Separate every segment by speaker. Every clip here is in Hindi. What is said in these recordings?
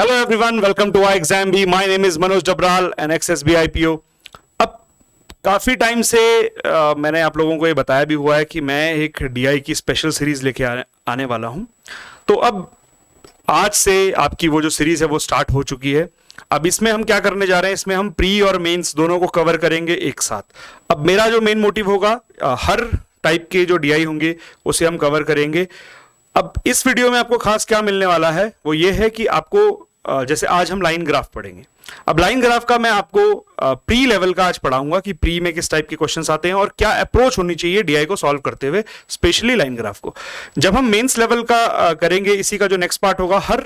Speaker 1: Hello everyone, welcome to our exam B. My name is Manoj Dabral and ex SB IPO. अब काफी टाइम से मैंने आप लोगों को ये बताया भी हुआ है कि मैं एक डीआई की स्पेशल सीरीज लेके आने वाला हूं। तो अब आज से आपकी वो जो सीरीज है वो स्टार्ट हो चुकी है। अब इसमें हम क्या करने जा रहे हैं, इसमें हम प्री और मेंस दोनों को कवर करेंगे एक साथ। अब मेरा जो मेन मोटिव होगा, हर टाइप के जो डीआई होंगे उसे हम कवर करेंगे। अब इस वीडियो में आपको खास क्या मिलने वाला है वो ये है कि आपको जैसे आज हम लाइन ग्राफ पढ़ेंगे। अब लाइन ग्राफ का मैं आपको प्री लेवल का आज पढ़ाऊंगा कि प्री में किस टाइप के क्वेश्चंस आते हैं और क्या अप्रोच होनी चाहिए डीआई को सॉल्व करते हुए, स्पेशली लाइन ग्राफ को। जब हम मेंस लेवल का करेंगे, इसी का जो नेक्स्ट पार्ट होगा, हर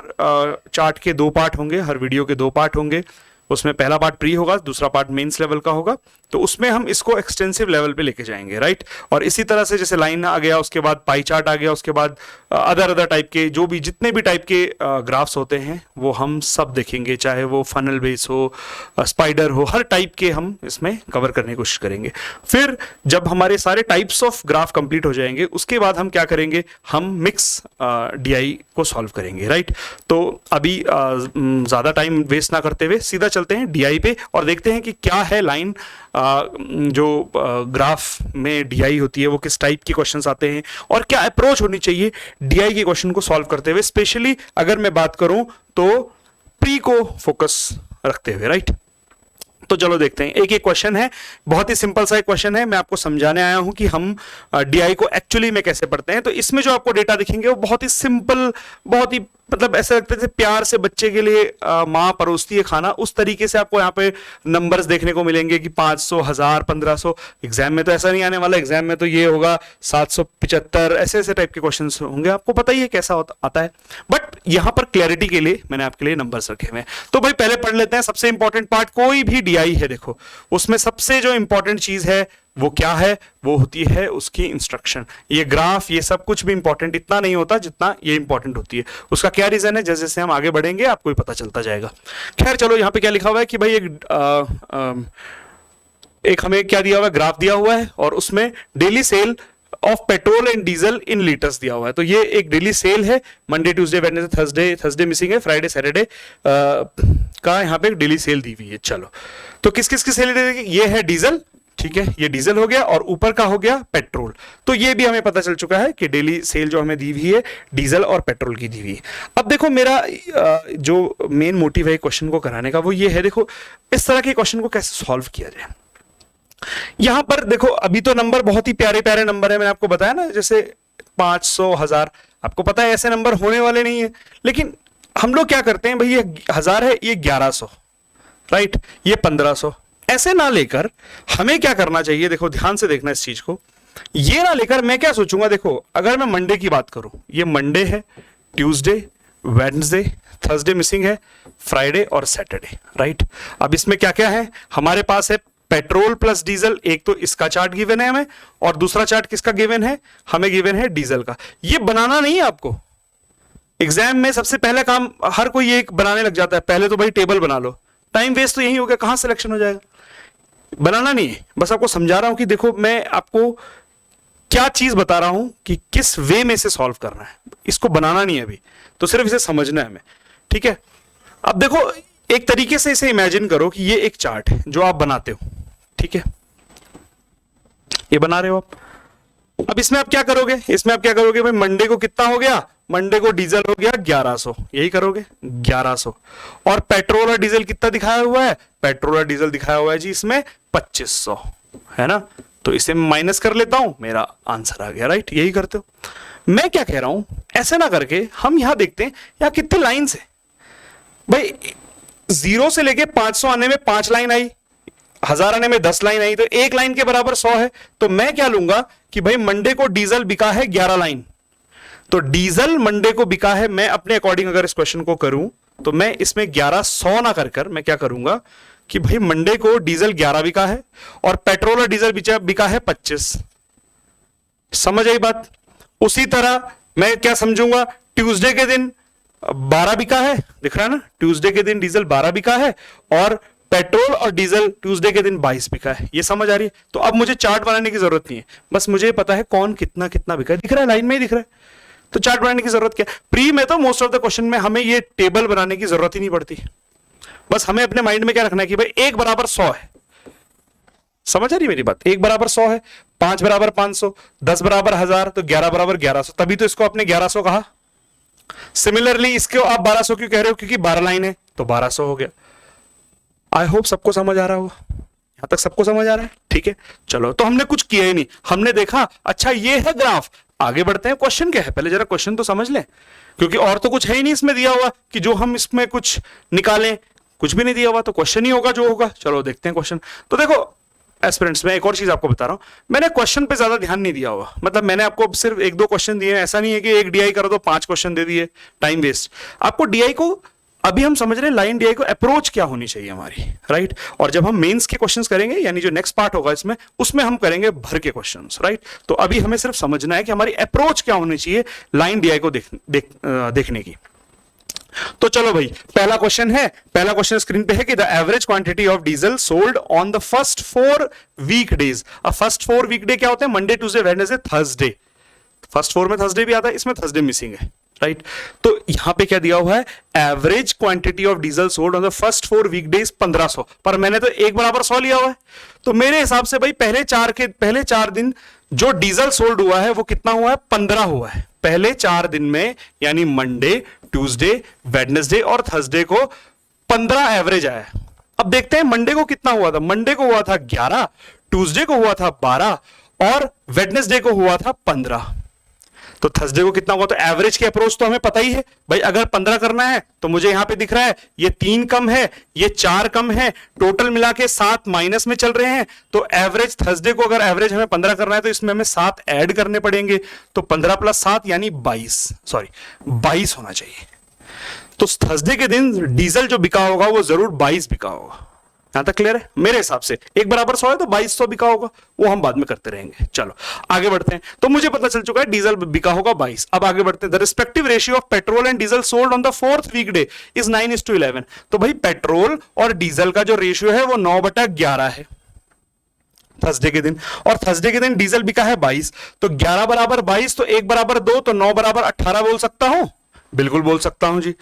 Speaker 1: चार्ट के 2 पार्ट होंगे, हर वीडियो के 2 पार्ट होंगे। उसमें पहला पार्ट प्री होगा, दूसरा पार्ट मेंस लेवल का होगा। तो उसमें हम इसको एक्सटेंसिव लेवल पे लेके जाएंगे, राइट। और इसी तरह से जैसे लाइन आ गया, उसके बाद पाई चार्ट आ गया, उसके बाद अदर टाइप के जो भी जितने भी टाइप के ग्राफ्स होते हैं वो हम सब देखेंगे, चाहे वो फनल बेस हो, स्पाइडर हो, हर टाइप के हम इसमें कवर करने की कोशिश करेंगे। फिर जब हमारे सारे टाइप्स ऑफ ग्राफ कंप्लीट हो जाएंगे, उसके बाद हम क्या करेंगे, हम मिक्स डीआई को सॉल्व करेंगे, राइट। तो अभी ज्यादा टाइम वेस्ट ना करते हुए सीधा चलते हैं डीआई पे और देखते हैं कि क्या है लाइन, जो ग्राफ में डीआई होती है वो किस टाइप के क्वेश्चंस आते हैं और क्या अप्रोच होनी चाहिए डीआई के क्वेश्चन को सॉल्व करते हुए, स्पेशली अगर मैं बात करूं तो प्री को फोकस रखते हुए, राइट। तो चलो देखते हैं, एक एक क्वेश्चन है, बहुत ही सिंपल सा एक क्वेश्चन है। मैं आपको समझाने आया हूं कि हम डीआई को एक्चुअली में कैसे पढ़ते हैं। तो इसमें जो आपको डेटा दिखेंगे वो बहुत ही सिंपल, बहुत ही मतलब ऐसे लगता है प्यार से बच्चे के लिए माँ परोसती है खाना, उस तरीके से आपको यहाँ पे नंबर्स देखने को मिलेंगे कि 500, 1000, 1500। एग्जाम में तो ऐसा नहीं आने वाला, एग्जाम में तो ये होगा 775, ऐसे ऐसे टाइप के क्वेश्चंस होंगे। आपको पता ही है कैसा आता है, बट यहाँ पर क्लैरिटी के लिए मैंने आपके लिए नंबर्स रखे हुए हैं। तो भाई पहले पढ़ लेते हैं सबसे इंपॉर्टेंट पार्ट। कोई भी डीआई है, देखो उसमें सबसे जो इंपॉर्टेंट चीज है वो क्या है, वो होती है उसकी इंस्ट्रक्शन। ये ग्राफ, ये सब कुछ भी इंपॉर्टेंट इतना नहीं होता जितना ये इंपॉर्टेंट होती है। उसका क्या रीजन है, जैसे जैसे हम आगे बढ़ेंगे आपको भी पता चलता जाएगा। खैर चलो, यहां पे क्या लिखा हुआ है कि भाई एक हमें क्या दिया हुआ है, ग्राफ दिया हुआ है और उसमें daily cell of petrol and diesel in litres दिया हुआ है। तो ये एक डेली सेल है, Monday Tuesday Wednesday Thursday missing है, फ्राइडे सैटरडे का यहाँ पे डेली सेल दी हुई है। चलो, तो किस किस की सेल देगी, ये है डीजल, ठीक है, ये डीजल हो गया और ऊपर का हो गया पेट्रोल। तो ये भी हमें पता चल चुका है कि डेली सेल जो हमें दी हुई है डीजल और पेट्रोल की दी हुई है। अब देखो मेरा जो मेन मोटिव है क्वेश्चन को कराने का वो ये है, देखो इस तरह के क्वेश्चन को कैसे सॉल्व किया जाए। यहां पर देखो अभी तो नंबर बहुत ही प्यारे प्यारे नंबर है, मैंने आपको बताया ना, जैसे 500, 1000। आपको पता है ऐसे नंबर होने वाले नहीं है, लेकिन हम लोग क्या करते हैं भाई, ये 1000 है, ये 1100, राइट, ये 1500, ऐसे ना लेकर हमें क्या करना चाहिए, देखो ध्यान से देखना इस चीज को। ये ना लेकर मैं क्या सोचूंगा, देखो अगर मैं मंडे की बात करूं, ये मंडे है, ट्यूसडे, वेडनेसडे, थर्सडे मिसिंग है, फ्राइडे और सैटरडे, राइट। अब इसमें क्या क्या है, हमारे पास है पेट्रोल प्लस डीजल। एक तो इसका चार्ट गिवन है हमें और दूसरा चार्ट किसका गिवन है, हमें गिवन है डीजल का। ये बनाना नहीं है आपको, एग्जाम में सबसे पहला काम हर कोई एक बनाने लग जाता है, पहले तो भाई टेबल बना लो। टाइम वेस्ट तो यही हो गया, कहां सिलेक्शन हो जाएगा। बनाना नहीं है, बस आपको समझा रहा हूं कि देखो मैं आपको क्या चीज बता रहा हूं कि किस वे में से सॉल्व करना है, इसको बनाना नहीं है अभी, तो सिर्फ इसे समझना है हमें, ठीक है। अब देखो एक तरीके से इसे इमेजिन करो कि ये एक चार्ट है जो आप बनाते हो, ठीक है, ये बना रहे हो आप। अब इसमें आप क्या करोगे, इसमें आप क्या करोगे भाई, मंडे को कितना हो गया, मंडे को डीजल हो गया 1100, यही करोगे 1100। और पेट्रोल और डीजल कितना दिखाया हुआ है, पेट्रोल और डीजल दिखाया हुआ है जी इसमें 2500, है ना। तो इसे माइनस कर लेता हूं, मेरा आंसर आ गया, राइट। यही करते हो। मैं क्या कह रहा हूं, ऐसे ना करके हम यहां देखते हैं यहां कितने लाइन्स है भाई। 0 से लेके 500 आने में 5 लाइन आई, 1000 आने में 10 लाइन आई, तो एक लाइन के बराबर 100 है। तो मैं क्या लूंगा कि भाई मंडे को डीजल बिका है 11 लाइन, तो डीजल मंडे को बिका है। मैं अपने अकॉर्डिंग अगर इस क्वेश्चन को करूं तो मैं इसमें 1100 ना कर मैं क्या करूंगा कि भाई मंडे को डीजल 11 बिका है और पेट्रोल और डीजल बिका है 25। समझ आई बात। उसी तरह मैं क्या समझूंगा, ट्यूसडे के दिन 12 बिका है, दिख रहा है ना, ट्यूसडे के दिन डीजल 12 बिका है और पेट्रोल और डीजल ट्यूसडे के दिन 22 बिका है। ये समझ आ रही है। तो अब मुझे चार्ट बनाने की जरूरत नहीं है, बस मुझे पता है कौन कितना कितना बिका है, दिख रहा है, लाइन में ही दिख रहा है। तो चार्ट बनाने की जरूरत क्या है? प्री में तो मोस्ट ऑफ द क्वेश्चन में हमें ये टेबल बनाने की जरूरत ही नहीं पड़ती। बस हमें अपने माइंड में क्या रखना है कि भाई 1 बराबर 100 है। समझ आ रही मेरी बात? 1 बराबर 100 है, 5 बराबर 500, 10 बराबर 1000, तो 11 बराबर 1100, तभी तो इसको आपने 1100 कहा। सिमिलरली इसको आप 1200 क्यों कह रहे हो? क्योंकि 12 लाइन है तो 1200 हो गया। आई होप सबको समझ आ रहा होगा। यहां तक सबको समझ आ रहा है? ठीक है, चलो। तो हमने कुछ किया ही नहीं, हमने देखा अच्छा ये है ग्राफ, आगे बढ़ते हैं। क्वेश्चन क्या है पहले जरा क्वेश्चन तो समझ लें, क्योंकि और तो कुछ है ही नहीं इसमें दिया हुआ कि जो हम इसमें कुछ निकालें। कुछ भी नहीं दिया हुआ तो क्वेश्चन ही होगा जो होगा। चलो देखते हैं क्वेश्चन। तो देखो एस्पिरेंट्स, मैं एक और चीज आपको बता रहा हूं, मैंने क्वेश्चन पे ज्यादा ध्यान नहीं दिया हुआ। मतलब मैंने आपको सिर्फ 1-2 क्वेश्चन दिए, ऐसा नहीं है कि एक डीआई करो तो 5 क्वेश्चन दे दिए, टाइम वेस्ट। आपको डीआई को अभी हम समझ रहे हैं लाइन डीआई को अप्रोच क्या होनी चाहिए हमारी, राइट। और जब हम मेंस के क्वेश्चंस करेंगे, यानी जो नेक्स्ट पार्ट होगा इसमें, उसमें हम करेंगे भर के क्वेश्चंस, राइट। तो अभी हमें सिर्फ समझना है कि हमारी अप्रोच क्या होनी चाहिए लाइन डीआई को देखने की। तो चलो भाई, पहला क्वेश्चन है, पहला क्वेश्चन स्क्रीन पे है कि the average quantity of diesel sold on the first 4 weekdays. अब फर्स्ट 4 वीकडे क्या होते हैं? Monday, Tuesday, Wednesday, Thursday. First 4 में थर्सडे भी आता है, इसमें थर्सडे मिसिंग है, राइट। तो यहां पे क्या दिया हुआ है? Average quantity of diesel sold on the first 4 weekdays 1500, पर मैंने तो 1 बराबर 100 लिया हुआ है। तो मेरे हिसाब से भाई पहले 4 दिन जो डीजल सोल्ड हुआ है वो कितना हुआ है? 15 हुआ है पहले 4 दिन में, यानी मंडे, ट्यूसडे, वेडनेसडे और थर्सडे को 15 एवरेज आया। अब देखते हैं मंडे को कितना हुआ था। मंडे को हुआ था 11, ट्यूसडे को हुआ था 12 और वेडनेसडे को हुआ था 15। तो थर्सडे को कितना हुआ? तो एवरेज की अप्रोच तो हमें पता ही है भाई। अगर 15 करना है तो मुझे यहां पे दिख रहा है ये 3 कम है, ये 4 कम है, टोटल मिला के 7 माइनस में चल रहे हैं। तो एवरेज थर्सडे को अगर एवरेज हमें 15 करना है तो इसमें हमें 7 ऐड करने पड़ेंगे। तो 15 + 7 यानी 22 होना चाहिए। तो थर्सडे के दिन डीजल जो बिका होगा वो जरूर 22 बिका होगा। यहां तक क्लियर है? मेरे हिसाब से 1 बराबर 100 है तो 2200 बिका होगा, वो हम बाद में करते रहेंगे। चलो आगे बढ़ते हैं। तो मुझे पता चल चुका है डीजल बिका होगा 22। अब आगे बढ़ते हैं। The respective ratio of petrol and diesel sold on the 4th weekday is 9:11। तो भाई पेट्रोल और डीजल का जो रेशियो है वो 9/11 है थर्सडे के दिन, और थर्सडे के दिन डीजल बिका है 22। तो 11 बराबर 22, तो 1 बराबर 2, तो 9 बराबर 18 बोल सकता हूं? बिल्कुल बोल सकता हूं जी।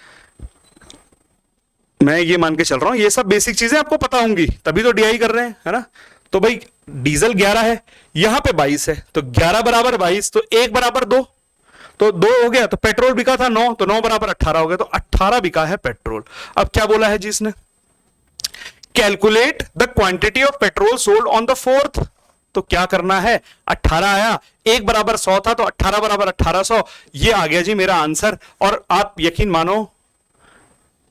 Speaker 1: मैं ये मान के चल रहा हूं ये सब बेसिक चीजें आपको पता होंगी, तभी तो डीआई कर रहे हैं, है ना। तो भाई डीजल 11 है, यहां पे 22 है, तो 11 बराबर 22, तो 1 बराबर 2, तो 2 हो गया। तो पेट्रोल बिका था 9, तो 9 बराबर 18 हो गया, तो 18 बिका है पेट्रोल। अब क्या बोला है जी इसने? Calculate the quantity of petrol sold on the 4th। तो क्या करना है? 18 आया, 1 बराबर 100 था, तो 18 बराबर 1800, ये आ गया जी मेरा आंसर। और आप यकीन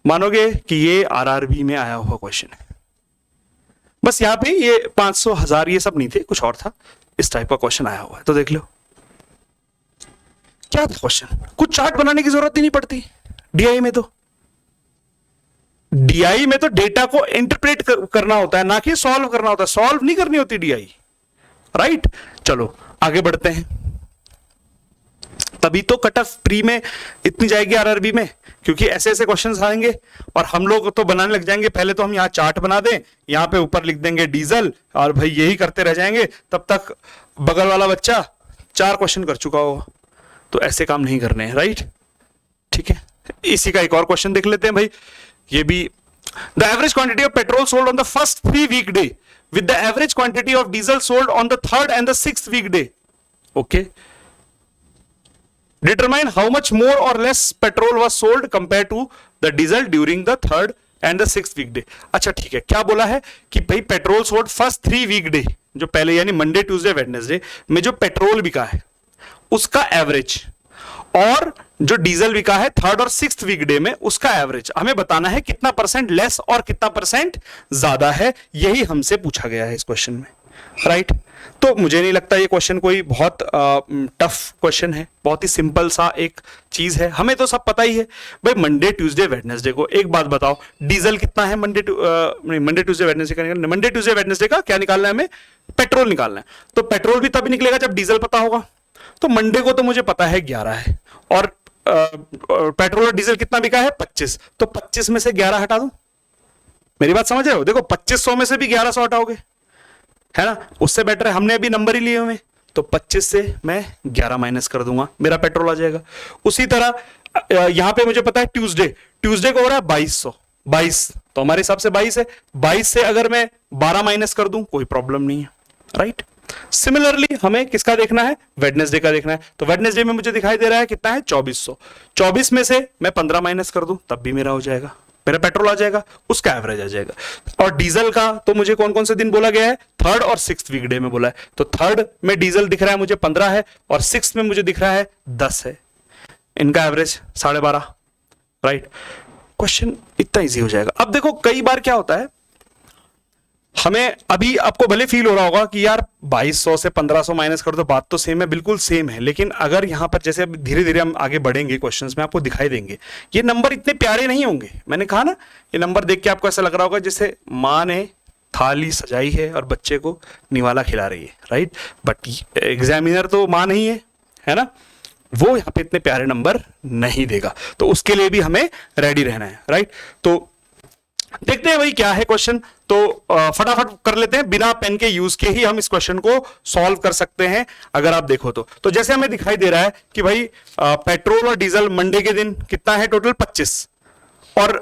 Speaker 1: मानोगे कि ये आरआरबी में आया हुआ क्वेश्चन है। बस यहां पे ये 500, 1000 ये सब नहीं थे, कुछ और था, इस टाइप का क्वेश्चन आया हुआ है। तो देख लो क्या था क्वेश्चन। कुछ चार्ट बनाने की जरूरत ही नहीं पड़ती डीआई में। तो डीआई में तो डेटा को इंटरप्रेट करना होता है, ना कि सॉल्व करना होता है। सॉल्व नहीं करनी होती डीआई, राइट। चलो आगे बढ़ते हैं। तभी तो कट ऑफ प्री में इतनी जाएगी आरआरबी में, क्योंकि ऐसे ऐसे क्वेश्चंस आएंगे और हम लोग तो बनाने लग जाएंगे। पहले तो हम यहाँ चार्ट बना दें, यहाँ पे ऊपर लिख देंगे डीजल, और भाई यही करते रह जाएंगे, तब तक बगल वाला बच्चा 4 क्वेश्चन कर चुका होगा। तो ऐसे काम नहीं करने हैं, राइट। ठीक है, इसी का एक और क्वेश्चन देख लेते हैं भाई। ये भी the average quantity of petrol sold on the first 3 weekday with the average quantity of diesel sold on the 3rd and the 6th weekday. Okay, determine how much more or less petrol was sold compared to the diesel during the 3rd and the 6th weekday। अच्छा ठीक है, क्या बोला है कि भाई पेट्रोल सोल्ड फर्स्ट 3 वीकडे, जो पहले यानी मंडे, ट्यूसडे, वेडनेसडे में जो पेट्रोल बिका है उसका एवरेज, और जो डीजल बिका है 3rd और 6th वीकडे में उसका एवरेज हमें बताना है कितना % लेस और कितना % ज्यादा है। यही हमसे पूछा गया है इस क्वेश्चन में, राइट। तो मुझे नहीं लगता ये क्वेश्चन कोई बहुत टफ क्वेश्चन है, बहुत ही सिंपल सा एक चीज है, हमें तो सब पता ही है भाई। मंडे, ट्यूसडे, वेडनेसडे को एक बात बताओ, डीजल कितना है मंडे ट्यूसडे वेडनेसडे का निकालना, मंडे ट्यूसडे वेडनेसडे का क्या निकालना है हमें? पेट्रोल निकालना है। तो पेट्रोल भी तभी निकलेगा जब डीजल पता होगा। तो मंडे को तो मुझे पता है 11 है, और पेट्रोल और डीजल कितना बिका है? 25। तो 25 में से 11 हटा दूं? मेरी बात समझ रहे हो? देखो 2500 में से भी 1100 हटाओगे, है ना, उससे बेटर है, हमने अभी नंबर ही लिए हुए, तो 25 से मैं 11 माइनस कर दूंगा, मेरा पेट्रोल आ जाएगा। उसी तरह यहां पे मुझे पता है ट्यूसडे को हो रहा है 2200, 22 तो हमारे हिसाब से 22 है, 22 से अगर मैं 12 माइनस कर दूं कोई प्रॉब्लम नहीं है, राइट। सिमिलरली हमें किसका देखना है, वेडनेसडे का देखना है। तो वेडनेसडे में मुझे दिखाई दे रहा है कितना है 2400, 24 में से मैं 15 माइनस कर दूं तब भी मेरा हो जाएगा, मेरा पेट्रोल आ जाएगा, उसका एवरेज आ जाएगा। और डीजल का तो मुझे कौन कौन से दिन बोला गया है, 3rd और 6th वीकडे में बोला है। तो 3rd में डीजल दिख रहा है मुझे 15 है और 6th में मुझे दिख रहा है 10 है, इनका एवरेज 12.5, राइट। क्वेश्चन इतना इजी हो जाएगा। अब देखो कई बार क्या होता है, हमें अभी आपको भले फील हो रहा होगा कि यार 2200 से 1500 माइनस कर दो, बात तो सेम है, बिल्कुल सेम है, लेकिन अगर यहां पर जैसे अब धीरे धीरे हम आगे बढ़ेंगे क्वेश्चंस में आपको दिखाई देंगे ये नंबर इतने प्यारे नहीं होंगे। मैंने कहा ना ये नंबर देख के आपको ऐसा लग रहा होगा जैसे माँ ने थाली सजाई है और बच्चे को निवाला खिला रही है, राइट। बट एग्जामिनर तो माँ नहीं है ना, वो यहां पे इतने प्यारे नंबर नहीं देगा, तो उसके लिए भी हमें रेडी रहना है, राइट। तो देखते हैं भाई क्या है क्वेश्चन। तो फटाफट कर लेते हैं, बिना पेन के यूज के ही हम इस क्वेश्चन को सॉल्व कर सकते हैं अगर आप देखो तो जैसे हमें दिखाई दे रहा है कि भाई पेट्रोल और डीजल मंडे के दिन कितना है टोटल 25 और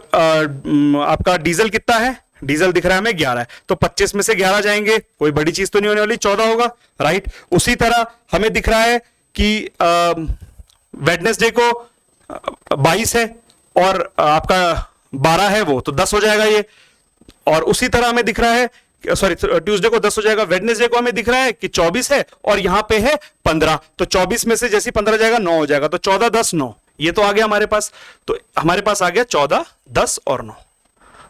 Speaker 1: आपका डीजल कितना है, डीजल दिख रहा है हमें 11 है, तो 25 में से 11 जाएंगे, कोई बड़ी चीज तो नहीं होने वाली, 14 होगा, राइट। उसी तरह हमें दिख रहा है कि वेडनेसडे को 22 है और आपका 12 है वो तो 10 हो जाएगा ये। और उसी तरह हमें दिख रहा है सॉरी ट्यूसडे को 10 हो जाएगा, वेडनेसडे को हमें दिख रहा है कि 24 है और यहां पे है 15, तो 24 में से जैसे 15 जाएगा 9 हो जाएगा, तो 14 10 9 ये तो आ गया हमारे पास। तो हमारे पास आ गया 14 10 और 9,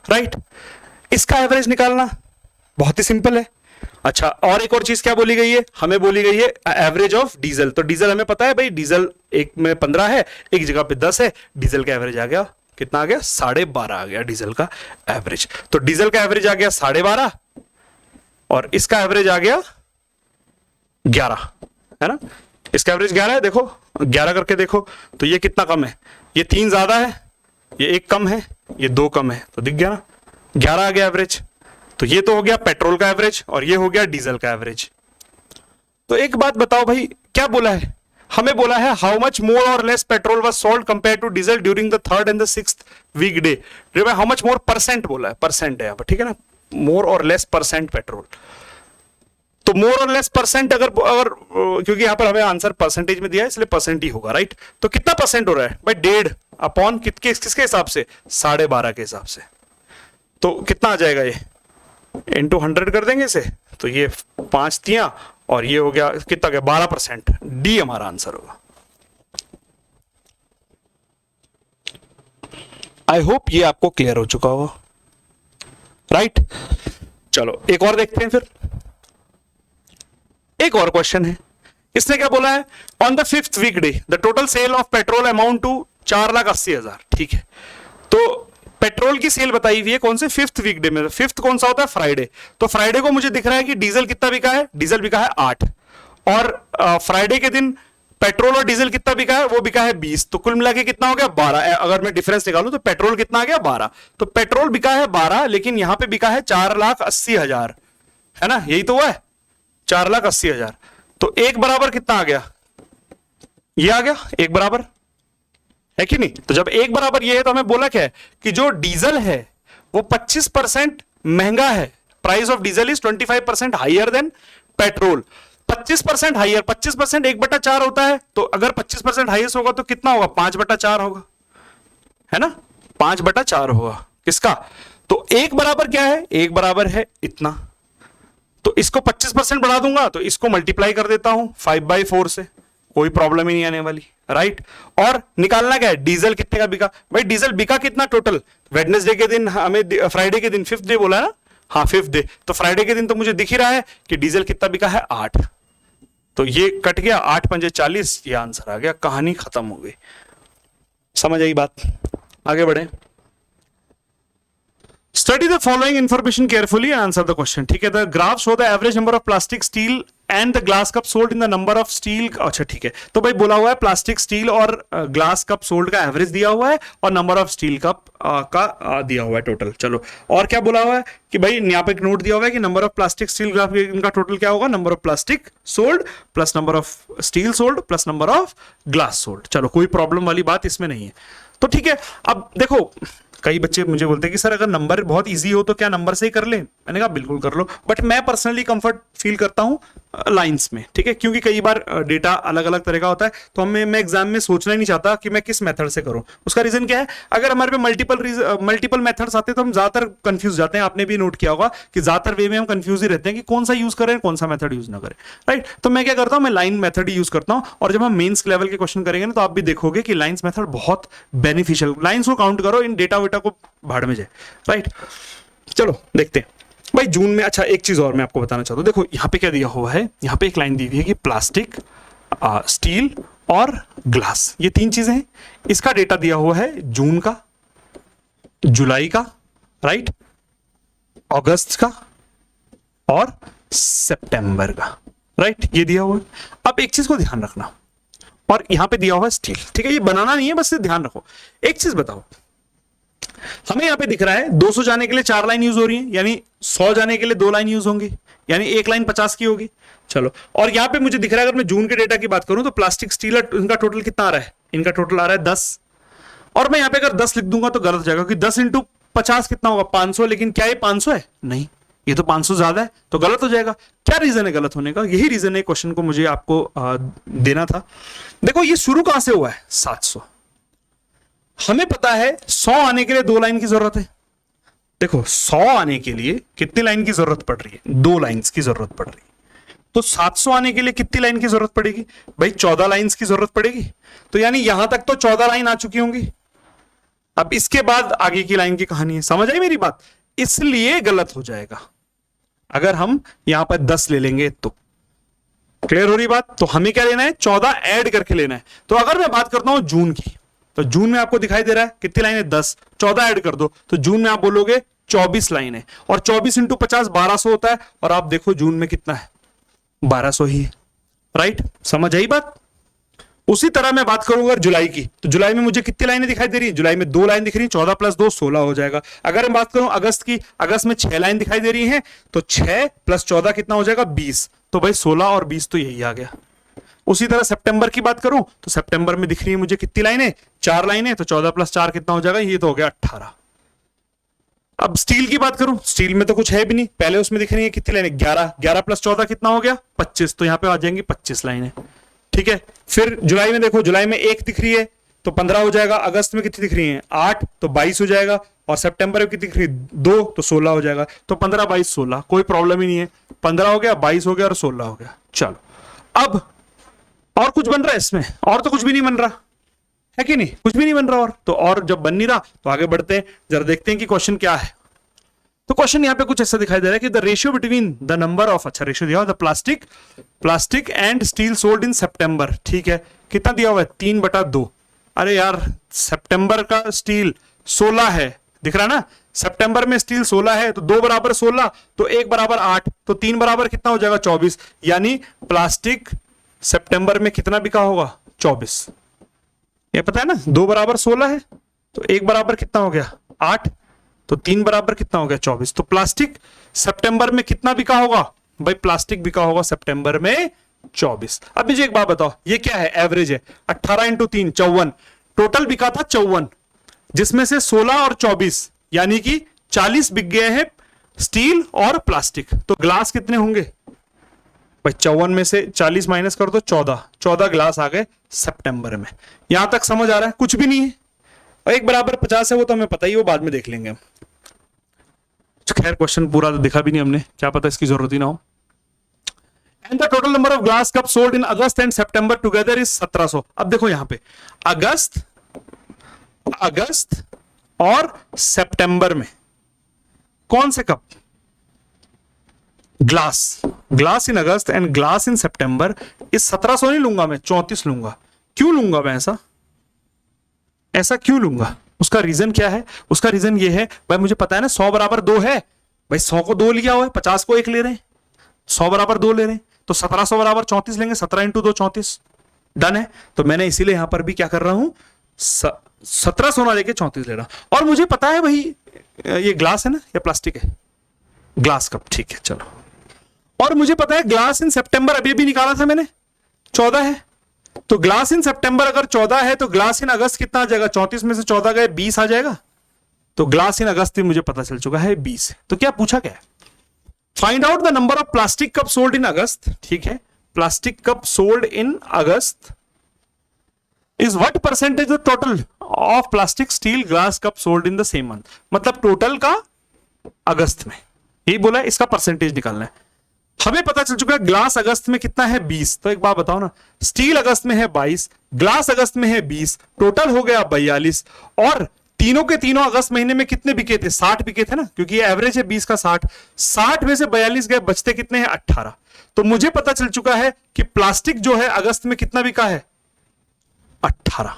Speaker 1: राइट। इसका एवरेज निकालना बहुत ही सिंपल है। अच्छा और एक और चीज क्या बोली गई है, हमें बोली गई है एवरेज ऑफ डीजल। तो डीजल हमें पता है भाई डीजल एक में 15 है, एक जगह पे 10 है, डीजल का एवरेज आ गया कितना आ गया 12.5 आ गया डीजल का एवरेज। तो डीजल का एवरेज आ गया 12.5 और इसका एवरेज आ गया 11, है ना। इसका एवरेज 11 है, देखो 11 करके देखो तो ये कितना कम है, ये 3 ज्यादा है, ये 1 कम है, ये 2 कम है, तो दिख गया ना 11 आ गया एवरेज। तो ये तो हो गया पेट्रोल का एवरेज और ये हो गया डीजल का एवरेज। तो एक बात बताओ भाई क्या बोला है, हमें बोला है हाउ मच मोर और less petrol was sold compare to diesel during the 3rd and the 6th weekday. How much more percent बोला है, परसेंट है यहाँ पर, ठीक है ना, मोर और लेस परसेंट पेट्रोल। तो मोर और लेस परसेंट अगर क्योंकि यहां पर हमें आंसर परसेंटेज में दिया है इसलिए परसेंट ही होगा, राइट। तो कितना परसेंट हो रहा है भाई 1.5 अपॉन किसके हिसाब से 12.5 के हिसाब से, तो कितना आ जाएगा ये इंटू 100 कर देंगे इसे, तो ये 5 तियां और ये हो गया कितना गया 12%, डी हमारा आंसर होगा। आई होप ये आपको क्लियर हो चुका होगा, राइट। चलो एक और देखते हैं फिर, एक और क्वेश्चन है, इसने क्या बोला है, on the 5th weekday the total sale of petrol amount to 4,80,000, ठीक है। तो पेट्रोल की सेल बताई हुई है कौन से 5th वीकडे में, 5th कौन सा होता है फ्राइडे, तो फ्राइडे को मुझे दिख रहा है कि डीजल कितना बिका है, डीजल बिका है 8 और फ्राइडे के दिन पेट्रोल और डीजल कितना बिका है, वो बिका है 20, तो कुल मिला के कितना हो गया 12। अगर मैं डिफरेंस निकालूं तो पेट्रोल कितना आ गया 12, तो पेट्रोल बिका है 12 लेकिन यहां पे बिका है 4,80,000, है ना, यही तो हुआ है 4,80,000। तो एक बराबर कितना आ गया, ये आ गया एक बराबर, है कि नहीं। तो जब एक बराबर ये है तो हमें बोला क्या है कि जो डीजल है वो 25% महंगा है, price of diesel is 25% higher then petrol. 25% higher, 25% 1/4 होता है, तो अगर 25% हाइएस्ट होगा तो कितना होगा 5/4 होगा, है ना, 5/4 होगा किसका। तो एक बराबर क्या है, एक बराबर है इतना, तो इसको 25% बढ़ा दूंगा तो इसको मल्टीप्लाई कर देता हूं 5/4 से, कोई प्रॉब्लम ही नहीं आने वाली, राइट। और निकालना क्या है, डीजल कितने का बिका, भाई डीजल बिका कितना टोटल, वेडनेसडे के दिन हमें, फ्राइडे के दिन 5th डे बोला है ना, हाँ 5th डे, तो फ्राइडे के दिन तो मुझे दिख ही रहा है कि डीजल कितना बिका है 8, तो ये कट गया 8 पंजे 40, ये आंसर आ गया, कहानी खत्म हो गई। समझ आई बात, आगे बढ़े। Study the following information carefully and answer the question. ठीक है, the graph show the average number of plastic, steel and the glass cup sold in the number of steel. अच्छा ठीक है, तो भाई बोला हुआ है प्लास्टिक, स्टील और ग्लास कप सोल्ड का एवरेज दिया हुआ है और नंबर ऑफ स्टील कप का दिया हुआ है टोटल. चलो, और क्या बोला हुआ है कि भाई यहाँ पे एक नोट दिया हुआ है कि number of plastic, steel, glass, इनका टोटल क्या होगा, number of plastic sold plus number of steel sold plus number of glass sold. चलो, कोई प्रॉब्लम वाली बात इसमें नहीं है. तो ठीक है, अब देखो कई बच्चे मुझे बोलते हैं कि सर अगर नंबर बहुत इजी हो तो क्या नंबर से ही कर ले. मैंने कहा बिल्कुल कर लो, बट मैं पर्सनली कंफर्ट फील करता हूं लाइंस में. ठीक है, क्योंकि कई बार डेटा अलग अलग तरह का होता है, तो मैं एग्जाम में सोचना ही नहीं चाहता कि मैं किस मेथड से करूं. उसका रीजन क्या है, अगर हमारे पे मल्टीपल मेथड्स आते हैं तो हम ज्यादातर कंफ्यूज जाते हैं. आपने भी नोट किया होगा कि ज्यादातर वे में हम कंफ्यूज ही रहते हैं कि कौन सा यूज करें, कौन सा मेथड यूज ना करें. राइट, तो मैं क्या करता हूं, मैं लाइन मेथड ही यूज करता हूं. और जब हम मेंस लेवल के क्वेश्चन करेंगे ना, तो आप भी देखोगे कि लाइंस मेथड बहुत बेनिफिशियल. लाइंस को काउंट करो, इन डेटा वेटा को भाड़ में जाए. राइट, चलो देखते हैं भाई जून में. अच्छा, एक चीज और मैं आपको बताना चाहता हूं. देखो यहाँ पे क्या दिया हुआ है, यहाँ पे एक लाइन दी हुई है कि प्लास्टिक, स्टील और ग्लास, ये तीन चीजें हैं. इसका डेटा दिया हुआ है जून का, जुलाई का, राइट, अगस्त का और सितंबर का. राइट, ये दिया हुआ है. अब एक चीज को ध्यान रखना, और यहां पे दिया हुआ है स्टील. ठीक है, ये बनाना नहीं है, बस ध्यान रखो. एक चीज बताओ, हमें यहां पे दिख रहा है 200 जाने के लिए 4 लाइन यूज हो रही है, यानी 100 जाने के लिए 2 लाइन यूज होंगी, यानी एक लाइन 50 की होगी. चलो, और यहां पे मुझे दिख रहा है, अगर मैं जून के डेटा की बात करूं तो प्लास्टिक, स्टील, इनका टोटल कितना आ रहा है, इनका टोटल आ रहा है 10. और मैं यहां पे अगर 10 लिख दूंगा तो गलत हो जाएगा, क्योंकि 10 इंटू 50 कितना होगा, 500. लेकिन क्या ये 500 है, नहीं, ये तो 500 ज्यादा है, तो गलत हो जाएगा. क्या रीजन है गलत होने का, यही रीजन है क्वेश्चन को मुझे आपको देना था. देखो, ये शुरू कहां से हुआ है, 700. हमें पता है 100 आने के लिए 2 लाइन की जरूरत है. देखो, 100 आने के लिए कितनी लाइन की जरूरत पड़ रही है, 2 लाइंस की जरूरत पड़ रही है. तो 700 आने के लिए कितनी लाइन की जरूरत पड़ेगी भाई, 14 लाइंस की जरूरत पड़ेगी. तो यानी यहां तक तो 14 लाइन आ चुकी होंगी. अब इसके बाद आगे की लाइन की कहानी है. समझ आई मेरी बात, इसलिए गलत हो जाएगा. अगर हम यहां पर 10 ले लेंगे तो क्लियर हो रही बात. तो हमें क्या लेना है, 14 ऐड करके लेना है. तो अगर मैं बात करता हूं जून की, तो जून में आपको दिखाई दे रहा है कितनी लाइन है, 10, 14 ऐड कर दो, तो जून में आप बोलोगे 24 लाइन है. और 24 इंटू 50 1200 होता है. और आप देखो जून में कितना है, 1200 ही है. राइट, समझ आई बात. उसी तरह मैं बात करूंगा जुलाई की, तो जुलाई में मुझे कितनी लाइनें दिखाई दे रही है, जुलाई में 2 लाइन दिख रही है, 14 प्लस 2 16 हो जाएगा. अगर मैं बात करूं अगस्त की, अगस्त में 6 लाइन दिखाई दे रही है, तो 6 प्लस 14 कितना हो जाएगा, 20. तो भाई 16 और 20 तो यही आ गया. उसी तरह सितंबर की बात करूं तो सितंबर में दिख रही है मुझे कितनी लाइनें, 4 लाइनें, तो 14 प्लस 4 कितना हो जाएगा, ये तो हो गया 18. अब स्टील की बात करूं, स्टील में तो कुछ है भी नहीं, पहले उसमें दिख रही है कितनी लाइनें, 11, 11 प्लस 14 कितना हो गया, 25. तो यहां पे आ जाएंगी 25 लाइनें. ठीक है, फिर जुलाई में देखो, जुलाई में 1 दिख रही है तो 15 हो जाएगा. अगस्त में कितनी दिख रही है, 8, तो 22 हो जाएगा. और सितंबर में कितनी दिख रही है, 2, तो 16 हो जाएगा. तो 15, 22, 16, कोई प्रॉब्लम ही नहीं है. 15 हो गया, 22 हो गया और 16 हो गया. चलो, अब और कुछ बन रहा है इसमें, और तो कुछ भी नहीं बन रहा है कि नहीं, कुछ भी नहीं बन रहा. और जब बन नहीं रहा तो आगे बढ़ते हैं, जरा देखते हैं कि क्वेश्चन क्या है. तो क्वेश्चन यहां पे कुछ ऐसा दिखाई दे रहा है कि the ratio between the number of, अच्छा रेशियो दिया हुआ, the plastic and steel sold in September. ठीक है, कितना दिया हुआ है, 3/2. अरे यार, सितंबर का स्टील 16 है, दिख रहा ना, सितंबर में स्टील 16 है, तो 2 बराबर 16, तो 1 बराबर 8, तो 3 बराबर कितना हो जाएगा, 24. यानी प्लास्टिक सितंबर में कितना बिका होगा, 24. ये पता है ना, 2 बराबर 16 है, तो 1 बराबर कितना हो गया, 8, तो 3 बराबर कितना हो गया, 24. तो प्लास्टिक सितंबर में कितना बिका होगा भाई, प्लास्टिक बिका होगा सितंबर में 24. अब मुझे एक बात बताओ, ये क्या है, एवरेज है, 18 इंटू 3 54, टोटल बिका था 54, जिसमें से 16 और 24 यानी कि 40 बिक गए हैं स्टील और प्लास्टिक. तो ग्लास कितने होंगे भाई, 54 में से 40 माइनस कर दो, 14 ग्लास आ गए सितंबर में. यहां तक समझ आ रहा है, कुछ भी नहीं है. और 1 बराबर 50 है, वो तो हमें पता ही, वो बाद में देख लेंगे हम. खैर, क्वेश्चन पूरा तो दिखा भी नहीं हमने, क्या पता इसकी जरूरत ही ना हो. And the total number of glass cup sold in August and September together is 1700. अब देखो यहां पे अगस्त और सितंबर में कौन से cup, glass in August and glass in September. इस 1700 नहीं लूंगा मैं, 34 लूंगा. क्यों लूंगा मैं ऐसा क्यों लूंगा उसका रीजन क्या है? उसका रीजन ये है भाई, मुझे पता है ना 100 बराबर 2 है भाई, 100 को 2 लिया हुआ है, 50 को 1 ले रहे हैं, 100 बराबर 2 ले रहे हैं, तो 1700 बराबर 34 लेंगे, 17 इंटू 2 34। डन है। तो मैंने इसीलिए यहां पर भी क्या कर रहा हूं, 1700 ना लेके 34 ले रहा हूं। और मुझे पता है भाई ये ग्लास है ना या प्लास्टिक है? ग्लास कप, ठीक है चलो। और मुझे पता है ग्लास इन सितंबर अभी भी निकाला था मैंने, 14 है। तो ग्लास इन सितंबर अगर 14 है तो ग्लास इन अगस्त कितना आ जाएगा? 34 में से 14 गए 20 आ जाएगा। तो ग्लास इन अगस्त मुझे पता चल चुका है 20। तो क्या पूछा क्या है? Find out the number of plastic cup sold in August. ठीक है, plastic cup sold in August is what percentage of total of plastic steel glass cup sold in the same month. मतलब टोटल का अगस्त में, यही बोला है, इसका परसेंटेज निकालना है। हमें पता चल चुका है ग्लास अगस्त में कितना है 20। तो एक बात बताओ ना, स्टील अगस्त में है 22, ग्लास अगस्त में है 20, टोटल हो गया 42। और तीनों के तीनों अगस्त महीने में कितने बिके थे? 60 बिके थे ना, क्योंकि ये एवरेज है 20 का 60। 60 में से 42 गए, बचते कितने हैं? 18। तो मुझे पता चल चुका है कि प्लास्टिक जो है अगस्त में कितना बिका है? 18।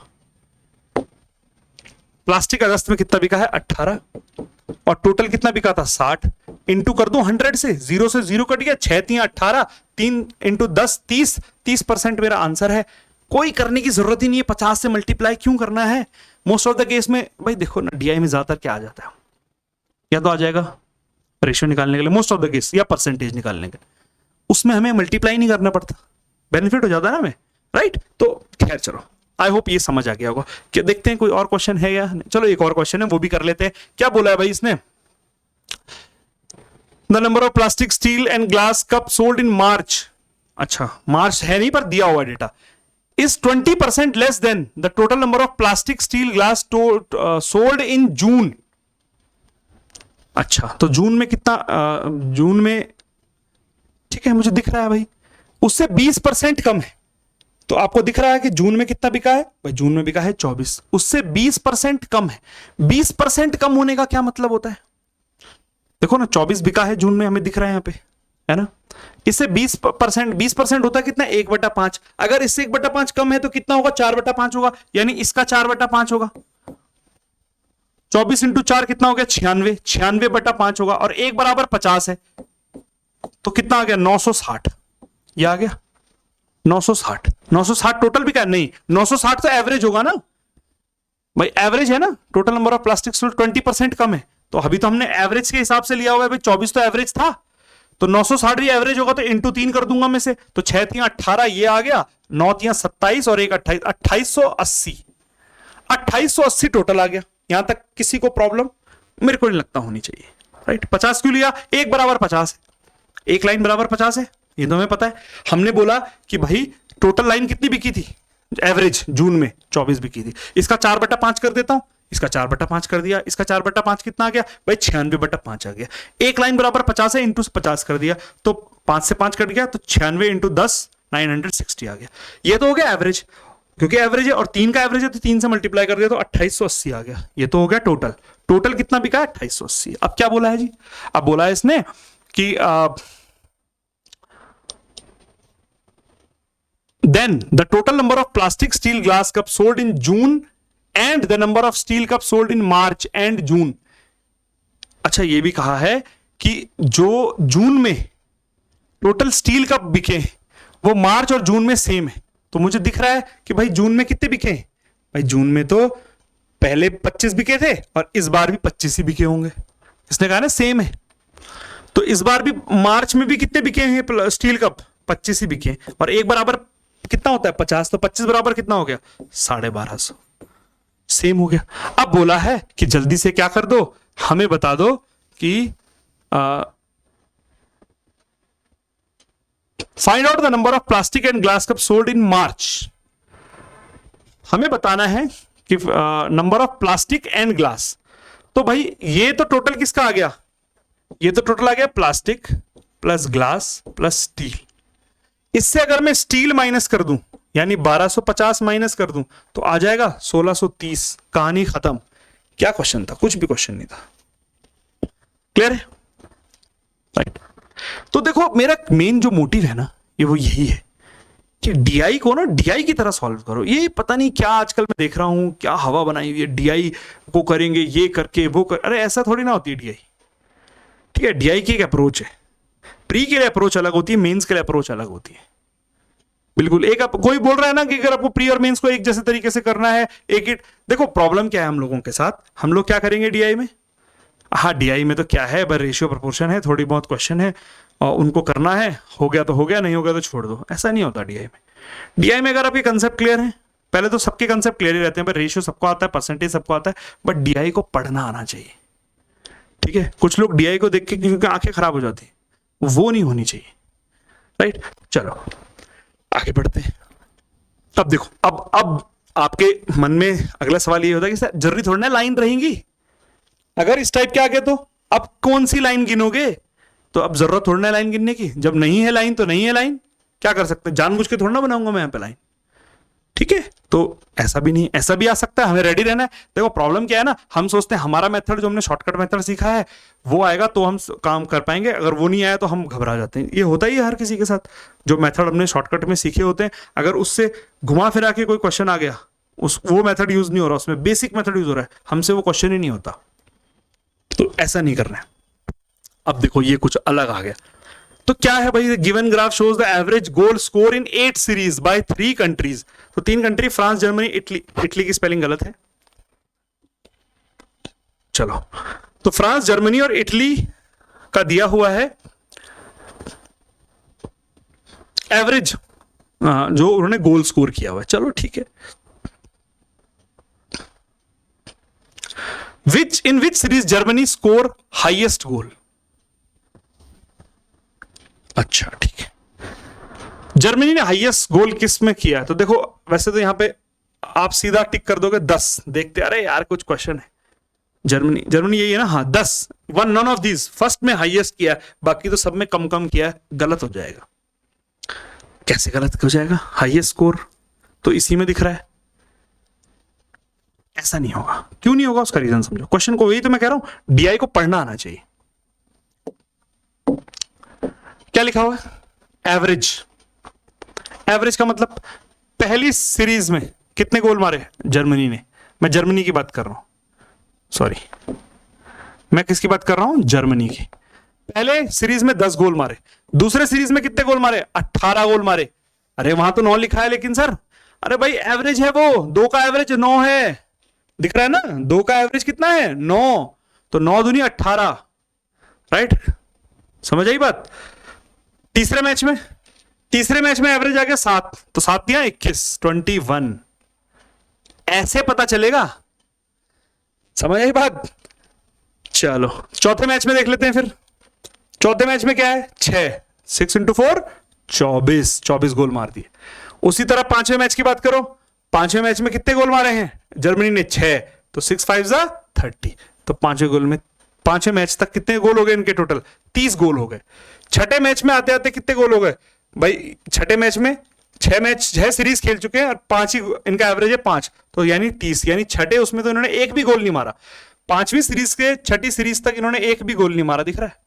Speaker 1: प्लास्टिक अगस्त में कितना बिका है? 18। और टोटल कितना बिका था? 60। इंटू कर दो 100 से, 0 से 0 कट गया, 6 3 18, 3 इंटू 10 30। 30% मेरा आंसर है। कोई करने की जरूरत ही नहीं है, 50 से मल्टीप्लाई क्यों करना है? मोस्ट ऑफ द केस में भाई देखो ना, डीआई में ज्यादातर क्या आ जाता है, या तो आ जाएगा रेशियो निकालने के लिए मोस्ट ऑफ द केस, या परसेंटेज निकालने के लिए, उसमें हमें मल्टीप्लाई नहीं करना पड़ता, बेनिफिट हो जाता है ना हमें, राइट? तो खैर चलो, आई होप ये समझ आ गया होगा। क्या देखते हैं कोई और क्वेश्चन है या? चलो एक और क्वेश्चन है, वो भी कर लेते हैं। क्या बोला है भाई इसने? The number of plastic steel and glass cup sold in March. अच्छा, मार्च है नहीं पर दिया हुआ data is 20% less than the total number of plastic steel glass sold in June। अच्छा, तो जून में कितना? जून में ठीक है, मुझे दिख रहा है भाई, उससे 20% कम है। तो आपको दिख रहा है कि जून में कितना बिका है भाई? जून में बिका है 24, उससे 20% कम है। 20% कम होने का क्या मतलब होता है? देखो ना, 24 बिका है जून में, हमें दिख रहा है यहां पे, है ना? इससे 20% होता है कितना? 1/5। अगर इससे 1/5 कम है तो कितना होगा? 4/5 होगा, यानी इसका 4/5 होगा। 24 इंटू 4 कितना हो गया? 96। 96/5 होगा, और 1 बराबर 50 है, तो कितना आ गया? 960। यह आ गया 960। 960 टोटल भी क्या? नहीं, 960 तो एवरेज होगा ना भाई, एवरेज है ना। टोटल नंबर ऑफ प्लास्टिक 20% कम है, तो अभी तो हमने एवरेज के हिसाब से लिया हुआ है भाई। 24 तो एवरेज था, तो 960 भी एवरेज होगा, तो इंटू 3 कर दूंगा मैं से, तो 6 3 18 ये आ गया, 9 3 27 और 1 28, 2880। 2880 टोटल आ गया। यहां तक किसी को प्रॉब्लम? मेरे को नहीं लगता होनी चाहिए, राइट? 50 क्यों लिया? 1 बराबर 50 है, एक लाइन बराबर 50 है, ये तो हमें पता है। हमने बोला कि भाई टोटल लाइन कितनी बिकी थी एवरेज जून में? 24 बिकी थी। इसका 4/5 कर देता हूं, इसका 4/5 कर दिया, इसका 4/5 कितना आ गया भाई? 96/5 आ गया। एक लाइन बराबर 50 है, इंटू 50 कर दिया, तो 5 से 5 कट गया, तो 96 इंटू 10 960 आ गया। ये तो हो गया एवरेज, क्योंकि एवरेज है और 3 का एवरेज है, तो 3 से मल्टीप्लाई कर दिया, तो 2880 आ गया। ये तो हो गया टोटल। टोटल कितना बिका है? 2880। अब क्या बोला है जी? अब बोला है इसने कि then the total number of plastic steel glass cups sold in June and the number of steel cups sold in March and June। अच्छा, ये भी कहा है कि जो जून में टोटल स्टील कप बिके वो मार्च और जून में सेम है। तो मुझे दिख रहा है कि भाई जून में कितने बिके हैं भाई? जून में तो पहले 25 बिके थे और इस बार भी 25 ही बिके होंगे। इसने कहा ना सेम है, तो इस बार भी मार्च में भी कितने बिके हैं स्टील कप? 25 ही बिके, और एक बराबर कितना होता है? 50, तो 25 बराबर कितना हो गया? 1250। सेम हो गया। अब बोला है कि जल्दी से क्या कर दो, हमें बता दो कि find out the number of plastic and glass cup sold in March. हमें बताना है कि number of plastic and glass. तो भाई ये तो टोटल किसका आ गया? ये तो टोटल आ गया plastic plus glass plus steel. इससे अगर मैं स्टील माइनस कर दूं, यानी 1250 माइनस कर दूं, तो आ जाएगा 1630। कहानी खत्म। क्या क्वेश्चन था? कुछ भी क्वेश्चन नहीं था। क्लियर है? राइट। तो देखो, मेरा मेन जो मोटिव है ना, ये वो यही है कि डीआई को ना डीआई की तरह सॉल्व करो। ये पता नहीं क्या आजकल मैं देख रहा हूं, क्या हवा बनाई हुई है, डीआई को करेंगे ये करके वो कर, अरे ऐसा थोड़ी ना होती है डीआई। ठीक है, डीआई की एक अप्रोच है, प्री के लिए अप्रोच अलग होती है, मेंस के लिए अप्रोच अलग होती है। बिल्कुल एक कोई बोल रहा है ना कि अगर आपको प्री और मेंस को एक जैसे तरीके से करना है, एक ही देखो प्रॉब्लम क्या है हम लोगों के साथ, हम लोग क्या करेंगे डीआई में, हाँ डीआई में तो क्या है, बस रेशियो प्रोपोर्शन है, थोड़ी बहुत क्वेश्चन है और उनको करना है, हो गया तो हो गया, नहीं हो गया तो छोड़ दो। ऐसा नहीं होता डीआई में। डीआई में अगर आपके कंसेप्ट क्लियर है, पहले तो सबके कंसेप्ट क्लियर ही रहते हैं, पर रेशियो सबको आता है, परसेंटेज सबको आता है, बट डीआई को पढ़ना आना चाहिए। ठीक है, कुछ लोग डीआई को देख के क्योंकि आंखें खराब हो जाती है, वो नहीं होनी चाहिए। राइट, चलो आगे बढ़ते हैं। अब देखो, अब आपके मन में अगला सवाल ये होता है कि सर जरूरी थोड़ी ना लाइन रहेंगी, अगर इस टाइप के आ गए तो अब कौन सी लाइन गिनोगे? तो अब जरूरत थोड़ी ना लाइन गिनने की, जब नहीं है लाइन तो नहीं है लाइन, क्या कर सकते हैं, जानबूझ के थोड़ा ना बनाऊंगा मैं यहां पे लाइन। ठीक है, तो ऐसा भी नहीं, ऐसा भी आ सकता है, हमें रेडी रहना है। देखो प्रॉब्लम क्या है ना, हम सोचते हैं हमारा मेथड जो हमने शॉर्टकट मेथड सीखा है वो आएगा तो हम काम कर पाएंगे, अगर वो नहीं आया तो हम घबरा जाते हैं। ये होता ही है हर किसी के साथ, जो मेथड हमने शॉर्टकट में सीखे होते हैं, अगर उससे घुमा फिरा के कोई क्वेश्चन आ गया, उस वो मेथड यूज नहीं हो रहा, उसमें बेसिक मेथड यूज हो रहा है, हमसे वो क्वेश्चन ही नहीं होता। तो ऐसा नहीं करना है। अब देखो ये कुछ अलग आ गया, तो क्या है भाई, given graph shows the average goal score in 8 series by 3 countries. तो 3 country, France, Germany, Italy. Italy की स्पेलिंग गलत है, चलो। तो फ्रांस, जर्मनी और इटली का दिया हुआ है एवरेज, जो उन्होंने गोल स्कोर किया हुआ है। चलो ठीक है, in which series Germany score highest goal. अच्छा ठीक है, जर्मनी ने हाईएस्ट गोल किस में किया है? तो देखो वैसे तो यहां पे आप सीधा टिक कर दोगे 10, देखते अरे यार कुछ क्वेश्चन है, जर्मनी यही है ना, हाँ 10, one none of these, first में हाईएस्ट किया, बाकी तो सब में कम कम किया, गलत हो जाएगा। कैसे गलत हो जाएगा? हाईएस्ट स्कोर तो इसी में दिख रहा है, ऐसा नहीं होगा। क्यों नहीं होगा उसका रीजन समझो, क्वेश्चन को, वही तो मैं कह रहा हूं, डीआई को पढ़ना आना चाहिए। क्या लिखा हुआ है? एवरेज। एवरेज का मतलब पहली सीरीज में कितने गोल मारे जर्मनी ने, मैं जर्मनी की बात कर रहा हूं, सॉरी मैं किसकी बात कर रहा हूं, जर्मनी की। पहले सीरीज में 10 गोल मारे, दूसरे सीरीज में कितने गोल मारे, 18 गोल मारे। अरे वहां तो 9 लिखा है, लेकिन सर अरे भाई एवरेज है वो, 2 का एवरेज 9 है, दिख रहा है ना, 2 का एवरेज कितना है 9, तो 9 दूनी 18, राइट, समझ आई बात। तीसरे मैच में एवरेज आ गया 7, तो 7 दिया 21, 21, ऐसे पता चलेगा, समझ आई बात। चलो चौथे मैच में देख लेते हैं फिर। चौथे मैच में क्या है, 6 इंटू 4 24 गोल मार दिए। उसी तरह पांचवें मैच की बात करो, पांचवें मैच में कितने गोल मारे हैं जर्मनी ने, 6, तो 6 5 जा 30, तो पांचवें मैच तक कितने गोल हो गए इनके, टोटल 30 गोल हो गए। छठे मैच में आते आते कितने गोल हो गए भाई, छठे मैच में 6 सीरीज खेल चुके हैं और 5 ही इनका एवरेज है 5, तो यानी 30, यानी छठे उसमें तो इन्होंने एक भी गोल नहीं मारा, 5वीं सीरीज के छठी सीरीज तक इन्होंने एक भी गोल नहीं मारा, दिख रहा है।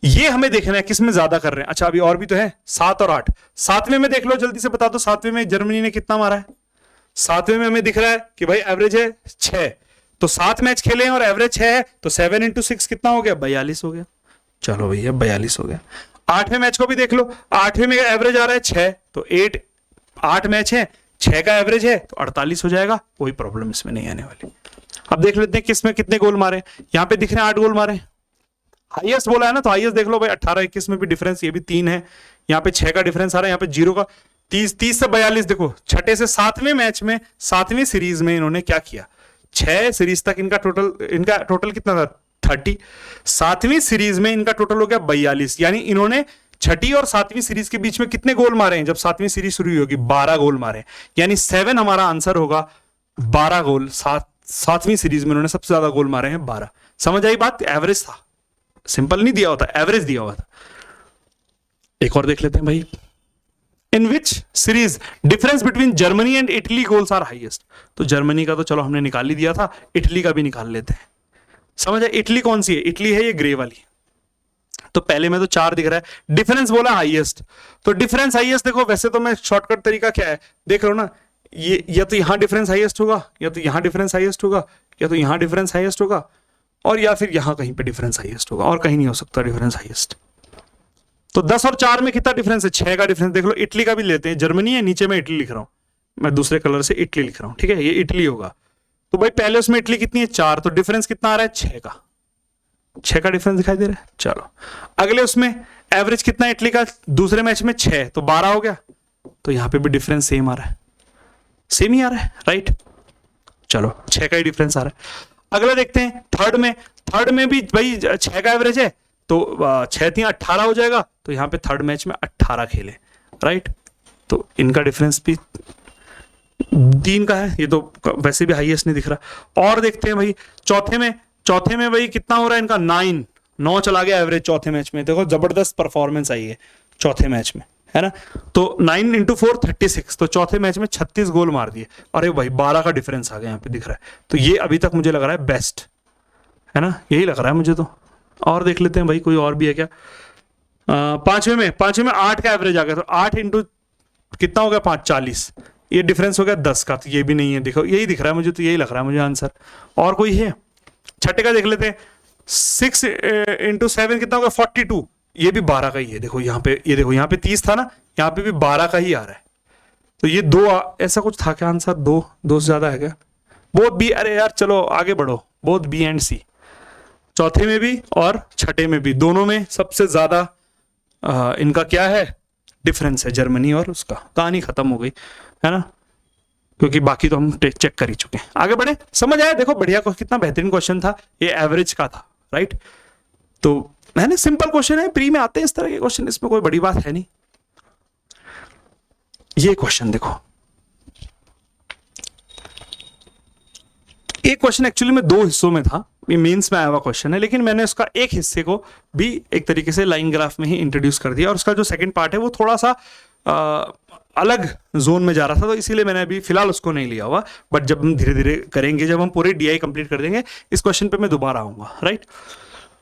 Speaker 1: ये हमें देखना है किसमें ज्यादा कर रहे हैं। अच्छा अभी और भी तो है, 7 और 8। 7वें में देख लो जल्दी से बता दो, 7वें में जर्मनी ने कितना मारा है। 7वें में हमें दिख रहा है कि भाई एवरेज है 6, तो 7 मैच खेले हैं और एवरेज 6 है, तो 7 इंटू 6 कितना हो गया, 42 हो गया। चलो भैया 42 हो गया। 8वें मैच को भी देख लो, 8वें में एवरेज आ रहा है 6, तो 8 मैच है, 6 का एवरेज है, तो 48 हो जाएगा, कोई प्रॉब्लम इसमें नहीं आने वाली। अब देख लेते हैं किसमें कितने गोल मारे, यहां पे दिख रहे हैं 8 गोल मारे, हाईएस्ट बोला है ना, तो हाईएस्ट देख लो भाई, 18-21 में भी डिफरेंस, ये भी 3 है, यहाँ पे 6 का डिफरेंस आ रहा है, यहाँ पे 0 का, 30 से 42, देखो छठे से 7वें मैच में 7वीं सीरीज में इन्होंने क्या किया, 6 सीरीज तक इनका टोटल कितना था 30, 7वीं सीरीज में इनका टोटल हो गया 42, यानी इन्होंने छठी और 7वीं सीरीज के बीच में कितने गोल मारे हैं, जब 7वीं सीरीज शुरू होगी 12 गोल मारे, यानी 7 हमारा आंसर होगा, 12 गोल 7वीं सीरीज में इन्होंने सबसे ज्यादा गोल मारे हैं 12। समझ आई बात, एवरेज था, सिंपल नहीं दिया होता, एवरेज दिया हुआ था। एक और देख लेते हैं भाई, in which series difference between Germany and Italy goals are highest. तो जर्मनी का तो चलो हमने निकाल ही दिया था, इटली का भी निकाल लेते हैं। समझ आए, इटली कौन सी है, इटली है ये ग्रे वाली, तो पहले में तो 4 दिख रहा है, डिफरेंस बोला हाईएस्ट, तो डिफरेंस हाईएस्ट देखो, वैसे तो मैं शॉर्टकट तरीका क्या है देख लो ना, ये या तो यहां डिफरेंस हाईएस्ट होगा, या तो यहां डिफरेंस हाईएस्ट होगा, या तो यहां डिफरेंस हाईएस्ट होगा, और या फिर यहां कहीं पे डिफरेंस हाईएस्ट होगा, और कहीं नहीं हो सकता डिफरेंस हाईएस्ट। तो 10 और 4 में कितना डिफरेंस है, 6 का डिफरेंस देख लो। इटली का भी लेते हैं, जर्मनी है, नीचे में इटली लिख रहा हूं, मैं दूसरे कलर से इटली लिख रहा हूं, ठीक है, ये इटली होगा। तो भाई पहले उसमें इटली कितनी है, 4, तो डिफरेंस कितना आ रहा है, 6 का डिफरेंस दिखाई दे रहा है। चलो अगले उसमें एवरेज कितना है इटली का, दूसरे मैच में 6, तो 12 हो गया, तो यहां पे भी डिफरेंस सेम आ रहा है, सेम ही आ रहा है, राइट। चलो 6 का ही डिफरेंस आ रहा है। अगला देखते हैं थर्ड में भी भाई 6 का एवरेज है, तो 6 3 18 हो जाएगा, तो यहां पे थर्ड मैच में 18 खेले, राइट, तो इनका डिफरेंस भी 3 का है, ये तो वैसे भी हाईएस्ट नहीं दिख रहा। और देखते हैं भाई चौथे में भाई कितना हो रहा है इनका, 9 चला गया एवरेज चौथे मैच में, देखो जबरदस्त परफॉर्मेंस आई है चौथे मैच में, है ना। तो 9 × 4 36, तो चौथे मैच में 36 गोल मार दिए। अरे भाई 12 का डिफरेंस आ गया, यहाँ पे दिख रहा है, तो ये अभी तक मुझे लग रहा है बेस्ट, है ना, यही लग रहा है मुझे तो। और देख लेते हैं भाई कोई और भी है क्या। पांचवें में 8 का एवरेज आ गया, तो 8 × कितना हो गया 5 40, ये डिफरेंस हो गया 10 का, तो ये भी नहीं है, देखो यही दिख रहा है मुझे, तो यही लग रहा है मुझे आंसर। और कोई है, छठे का देख लेते हैं, 6 × 7 कितना होगा 42, ये भी 12 का ही है, देखो यहाँ पे, ये देखो यहाँ पे 30 था ना, यहाँ पे भी 12 का ही आ रहा है, तो ये 2 ऐसा कुछ था क्या आंसर, 2 से ज्यादा है क्या, बोथ बी, अरे यार चलो आगे बढ़ो, बोथ बी एंड सी, चौथे में भी और छठे में भी, दोनों में सबसे ज्यादा इनका क्या है डिफरेंस है, जर्मनी और उसका। कहानी खत्म हो गई, है ना, क्योंकि बाकी तो हम चेक कर ही चुके हैं। आगे बढ़े, समझ आया, देखो बढ़िया, कितना बेहतरीन क्वेश्चन था, ये एवरेज का था, राइट। तो है ना, सिंपल क्वेश्चन है, प्री में आते हैं इस तरह के क्वेश्चन, इसमें कोई बड़ी बात है नहीं। ये क्वेश्चन देखो, एक क्वेश्चन एक्चुअली में 2 हिस्सों में था, ये मेंस में आया हुआ क्वेश्चन है, लेकिन मैंने उसका एक हिस्से को भी एक तरीके से लाइन ग्राफ में ही इंट्रोड्यूस कर दिया, और उसका जो सेकंड पार्ट है वो थोड़ा सा अलग जोन में जा रहा था, तो इसीलिए मैंने अभी फिलहाल उसको नहीं लिया हुआ, बट जब हम धीरे धीरे करेंगे, जब हम पूरे डीआई कंप्लीट कर देंगे, इस क्वेश्चन पे मैं दोबारा आऊंगा, राइट।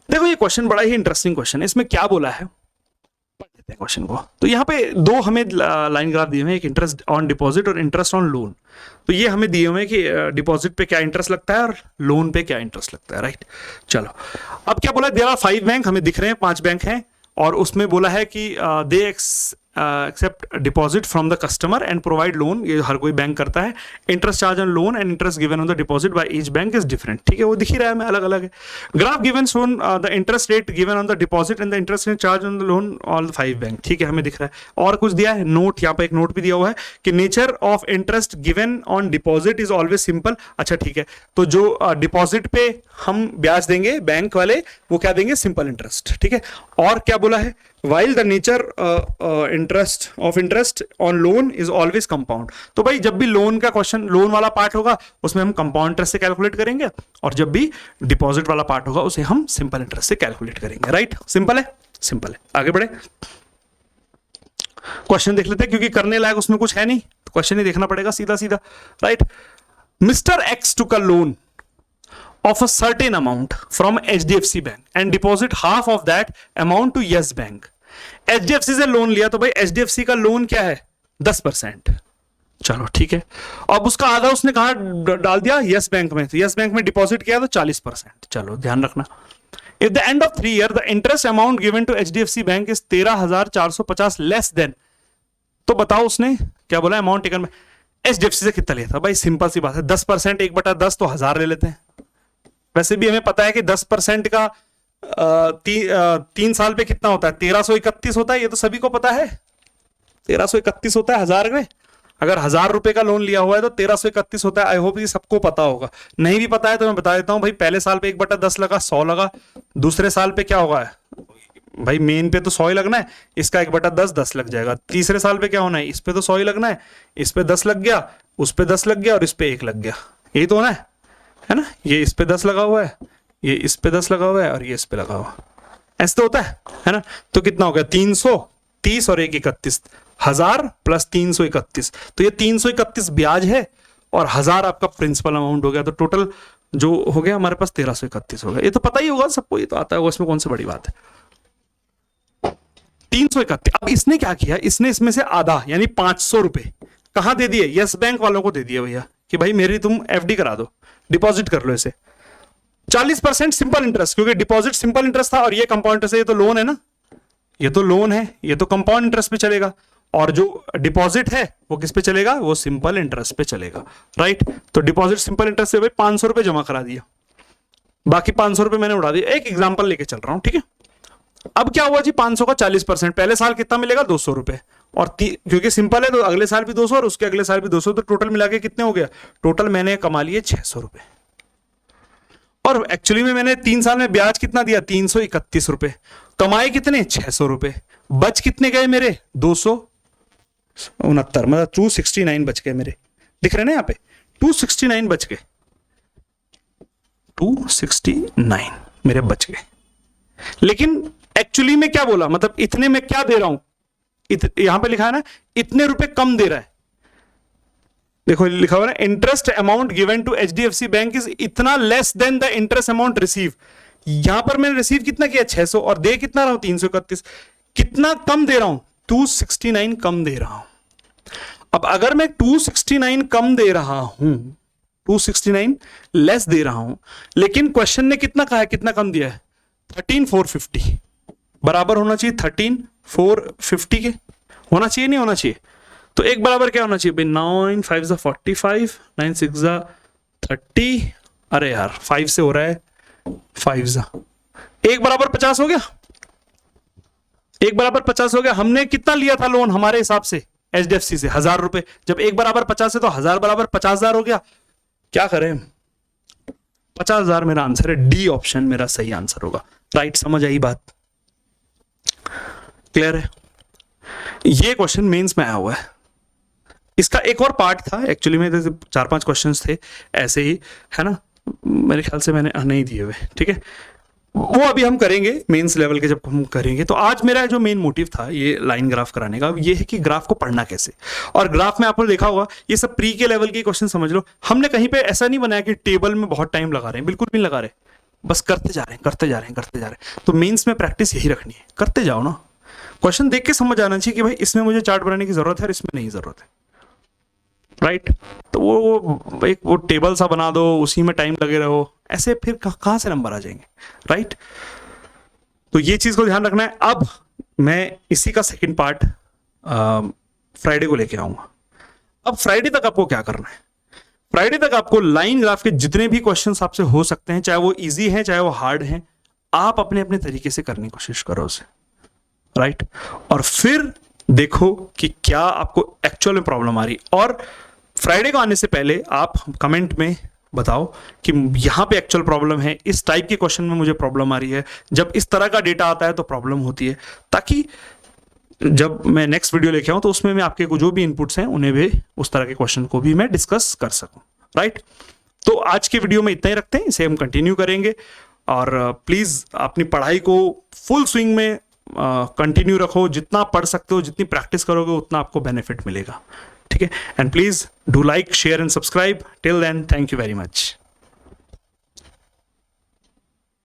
Speaker 1: देखो ये क्वेश्चन बड़ा ही इंटरेस्टिंग क्वेश्चन है, इसमें क्या बोला है पढ़ लेते हैं क्वेश्चन को। तो यहाँ पे 2 हमें लाइन ग्राफ दिए हुए हैं, एक इंटरेस्ट ऑन डिपॉजिट और इंटरेस्ट ऑन लोन। तो ये हमें दिए हुए हैं कि डिपॉजिट पे क्या इंटरेस्ट लगता है और लोन पे क्या इंटरेस्ट लगता है, राइट। चलो अब क्या बोला, देयर आर 5 बैंक, हमें दिख रहे हैं 5 बैंक हैं, और उसमें बोला है कि they except deposit from the customer and provide loan, ये हर कोई बैंक करता है। Interest charge on loan and interest given on the deposit by each bank is different, ठीक है, वो दिख ही रहा है, मैं अलग अलग है। Graph given shown the interest rate given on the deposit and the interest charge on the loan all 5 bank, ठीक है, हमें दिख रहा है। और कुछ दिया है, नोट, यहाँ पे एक नोट भी दिया हुआ है कि nature of interest given on deposit is always simple. अच्छा ठीक है, तो जो डिपॉजिट पे हम ब्याज देंगे बैंक वाले, वो क्या देंगे, सिंपल इंटरेस्ट, ठीक है। और क्या बोला है, while the nature interest on loan is always compound, तो भाई जब भी लोन का क्वेश्चन, लोन वाला पार्ट होगा उसमें हम कंपाउंड इंटरेस्ट से कैलकुलेट करेंगे, और जब भी डिपॉजिट वाला पार्ट होगा उसे हम सिंपल इंटरेस्ट से कैलकुलेट करेंगे, राइट। सिंपल है। आगे बढ़े, क्वेश्चन देख लेते हैं, क्योंकि करने लायक उसमें कुछ है नहीं, तो क्वेश्चन ही देखना पड़ेगा सीधा सीधा, right. Mister x took a loan of a certain amount from HDFC Bank and deposit half of that amount to Yes Bank. HDFC से लोन लिया, तो भाई HDFC का लोन क्या है 10%, चलो ठीक है। अब उसका आधा उसने कहा डाल दिया यस बैंक में, तो यस बैंक में डिपॉजिट किया तो 40%, चलो ध्यान रखना। At the end of 3 years the interest amount given to HDFC Bank is 13,450 less than, तो बताओ उसने क्या बोला, अमाउंट टेकन में HDFC से कितना लिया था। भाई सिंपल सी बात है, 10% 1/10 तो 1000 ले लेते हैं। वैसे भी हमें पता है कि 10% का 3 साल पे कितना होता है, 1331 होता है, ये तो सभी को पता है, 1331 होता है 1000 में। अगर 1000 रुपए का लोन लिया हुआ है तो 1331 होता है। आई होप ये सबको पता होगा, नहीं भी पता है तो मैं बता देता हूं भाई, पहले साल पे 1/10 लगा, 100 लगा, दूसरे साल पे क्या होगा भाई, मेन पे तो 100 ही लगना है, इसका 1/10 10 लग जाएगा। तीसरे साल पे क्या होना है, इस पे तो 100 ही लगना है, इस पे 10 लग गया, उस पे 10 लग गया और इस पे 1 लग गया, यही तो होना है ना। ये इस पे 10 लगा हुआ है, ये इस पे 10 लगा हुआ है और ये इस पे लगा हुआ, ऐसे तो होता है ना। तो कितना हो गया 330 और 1 31, 1000 प्लस 331, तो ये 331 ब्याज है और 1000 आपका प्रिंसिपल अमाउंट हो गया, तो टोटल जो हो गया हमारे पास 1331 हो गया। ये तो पता ही होगा सबको, ये तो आता है, इसमें कौन सी बड़ी बात है। 331। अब इसने क्या किया, इसने इसमें से आधा यानी 500 रुपए कहां दे दिए, यस बैंक वालों को दे दिए भैया कि भाई मेरी तुम एफडी करा दो, डिपॉजिट कर लो इसे 40% सिंपल इंटरेस्ट, क्योंकि डिपॉजिट सिंपल इंटरेस्ट था और ये कंपाउंड इंटरेस्ट है, ये तो लोन है ना, ये तो लोन है, ये तो कंपाउंड इंटरेस्ट पे चलेगा, और जो डिपॉजिट है वो किस पे चलेगा, वो सिंपल इंटरेस्ट पे चलेगा, राइट। तो डिपॉजिट सिंपल इंटरेस्ट से भाई 500 रुपए जमा करा दिया, बाकी 500 रुपए मैंने उड़ा दिया, एक एग्जांपल लेके चल रहा हूं, ठीक है। अब क्या हुआ जी, 500 का 40%, पहले साल कितना मिलेगा 200 रुपए, और क्योंकि सिंपल है तो अगले साल भी 200 और उसके अगले साल भी 200, तो टोटल मिला के कितने हो गया, टोटल मैंने कमा लिए 600 रुपए, और एक्चुअली में मैंने 3 साल में ब्याज कितना दिया, 331 रुपए, कमाए कितने 600 रुपए, बच कितने गए मेरे 269, मतलब 269 बच गए मेरे, दिख रहे ना यहाँ पे 269 बच गए, 269 मेरे बच गए। लेकिन एक्चुअली में क्या बोला, मतलब इतने में क्या दे रहा हूं, यहां पे लिखा है ना इतने रुपए कम दे रहा है, देखो लिखा हुआ है interest amount given to HDFC bank is इतना less than the interest amount receive, यहां पर मैंने रिसीव कितना किया 600 और दे कितना रहा हूं 331, कितना कम दे रहा हूं 269 कम दे रहा हूं। अब अगर मैं 269 कम दे रहा हूं, 269 लेस दे रहा हूं, लेकिन क्वेश्चन ने कितना कहा है, कितना कम दिया है 13450, बराबर होना चाहिए 13450 के, होना चाहिए नहीं होना चाहिए, तो एक बराबर क्या होना चाहिए भाई 9 5 45 9 6 30, अरे यार 5 से हो रहा है 5 एक बराबर 50 हो गया, एक बराबर 50 हो गया। हमने कितना लिया था लोन हमारे हिसाब से एचडीएफसी से 1000 रुपए, जब एक बराबर 50 है तो 1000 बराबर 50,000 हो गया, क्या करें 50,000 मेरा आंसर है, डी ऑप्शन मेरा सही आंसर होगा, राइट। समझ आई बात, क्लियर है। ये क्वेश्चन मेंस में आया हुआ है, इसका एक और पार्ट था एक्चुअली में, 4-5 क्वेश्चंस थे ऐसे ही, है ना, मेरे ख्याल से मैंने नहीं दिए हुए, ठीक है, वो अभी हम करेंगे मेंस लेवल के जब हम करेंगे। तो आज मेरा जो मेन मोटिव था ये लाइन ग्राफ कराने का, ये है कि ग्राफ को पढ़ना कैसे, और ग्राफ में आपने देखा होगा ये सब प्री के लेवल के क्वेश्चन समझ लो, हमने कहीं पे ऐसा नहीं बनाया कि टेबल में बहुत टाइम लगा रहे हैं, बिल्कुल भी लगा रहे, बस करते जा रहे हैं करते जा रहे हैं करते जा रहे हैं। तो मेंस में प्रैक्टिस यही रखनी है, करते जाओ ना, क्वेश्चन देख के समझ आना चाहिए कि भाई इसमें मुझे चार्ट बनाने की जरूरत है और इसमें नहीं जरूरत है, राइट। तो वो एक वो टेबल सा बना दो, उसी में टाइम लगे रहो, ऐसे फिर कहां से नंबर आ जाएंगे, राइट। तो ये चीज को ध्यान रखना है। अब मैं इसी का सेकंड पार्ट फ्राइडे को लेके आऊंगा। अब फ्राइडे तक आपको क्या करना है, फ्राइडे तक आपको लाइन ग्राफ के जितने भी क्वेश्चंस आपसे हो सकते हैं, चाहे वो इजी हैं चाहे वो हार्ड हैं, आप अपने अपने तरीके से करने की कोशिश करो उसे, राइट। और फिर देखो कि क्या आपको एक्चुअल में प्रॉब्लम आ रही, और फ्राइडे को आने से पहले आप कमेंट में बताओ कि यहां पे एक्चुअल प्रॉब्लम है, इस टाइप के क्वेश्चन में मुझे प्रॉब्लम आ रही है, जब इस तरह का डेटा आता है तो प्रॉब्लम होती है, ताकि जब मैं नेक्स्ट वीडियो लेके आऊं तो उसमें मैं आपके जो भी इनपुट्स हैं उन्हें भी, उस तरह के क्वेश्चन को भी मैं डिस्कस कर सकूं, राइट। तो आज के वीडियो में इतना ही रखते हैं, इसे हम कंटिन्यू करेंगे, और प्लीज अपनी पढ़ाई को फुल स्विंग में कंटिन्यू रखो, जितना पढ़ सकते हो, जितनी प्रैक्टिस करोगे उतना आपको बेनिफिट मिलेगा, ठीक है। And please do like share and subscribe. Till then, thank you very much.